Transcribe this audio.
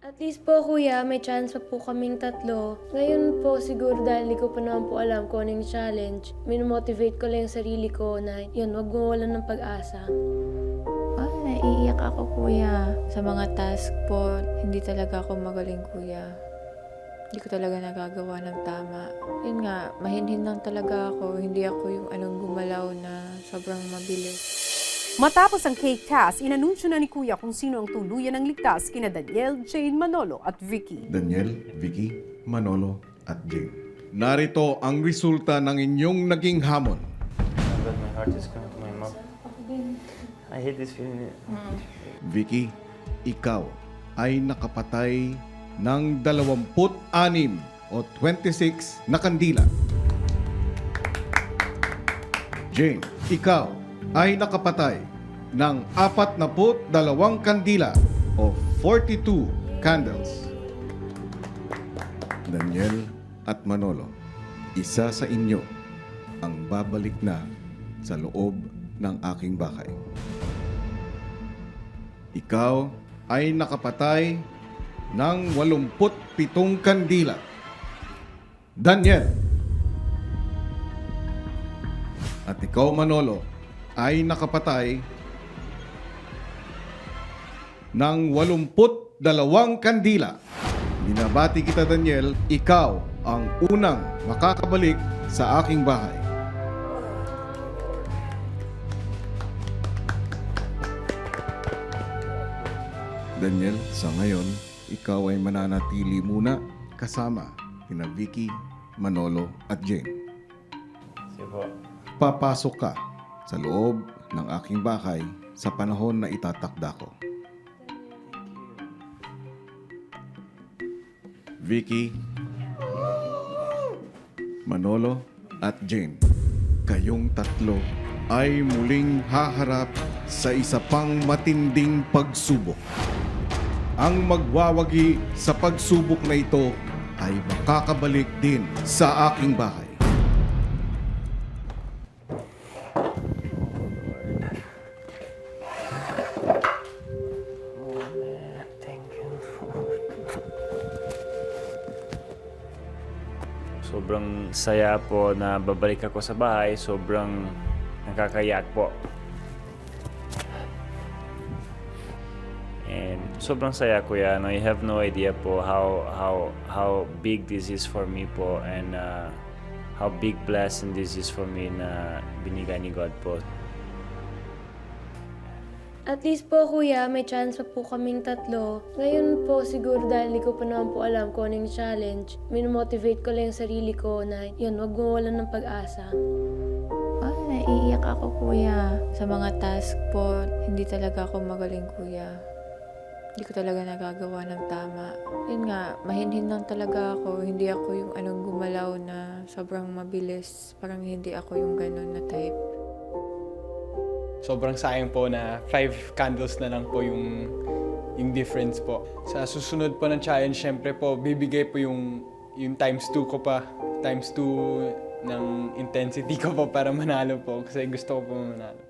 At least po kuya, may chance pa po kaming tatlo. Ngayon po siguro dahil di ko pa naman po alam kung anong challenge, minomotivate ko lang yung sarili ko na yun, wag mawalan ng pag-asa. Naiiyak ako kuya. Sa mga task po, hindi talaga ako magaling kuya. Hindi ko talaga nagagawa ng tama. Yun nga, mahinhin lang talaga ako. Hindi ako yung gumalaw na sobrang mabilis. Matapos ang cake task, inanunsyo na ni Kuya kung sino ang tuluyan ng ligtas kina Daniel, Jane, Manolo at Vicky. Daniel, Vicky, Manolo, at Jane. Narito ang resulta ng inyong naging hamon. But my heart is coming to my mouth. I hate this feeling. Vicky, ikaw ay nakapatay ng 26 o 26 na kandila. Jane, ikaw ay nakapatay ng 42 kandila o 42 candles. Daniel at Manolo, isa sa inyo ang babalik na sa loob ng aking bahay. Ikaw ay nakapatay ng 87 kandila. Daniel. At ikaw, Manolo, ay nakapatay ng 82 kandila. Binabati kita, Daniel. Ikaw ang unang makakabalik sa aking bahay. Daniel, sa ngayon, ikaw ay mananatili muna kasama kina Vicky, Manolo at Jane. Sige po. Papasok ka sa loob ng aking bahay sa panahon na itatakda ko. Vicky, Manolo at Jane, kayong tatlo ay muling haharap sa isa pang matinding pagsubok. Ang magwawagi sa pagsubok na ito ay makakabalik din sa aking bahay. Oh man, thank you. Sobrang saya po na babalik ako sa bahay. Sobrang nakakayak po. And sobrang saya kuya, no, you have no idea po how big this is for me po, and how big blessing this is for me na binigay ni God po. At least po kuya, may chance pa po kaming tatlo. Ngayon po siguro dahil di ko pa naman po alam kung anong challenge, minomotivate ko lang yung sarili ko na yun, wag mawalan ng pag-asa. Naiiyak ako kuya. Sa mga task po, hindi talaga ako magaling kuya. Hindi ko talaga nagagawa ng tama. Yun nga, mahinhin lang talaga ako. Hindi ako yung gumalaw na sobrang mabilis. Parang hindi ako yung ganun na type. Sobrang sayang po na 5 candles na lang po yung difference po. Sa susunod po ng challenge, syempre po, bibigay po yung times 2 ko pa. Times 2 ng intensity ko po para manalo po. Kasi gusto ko po manalo.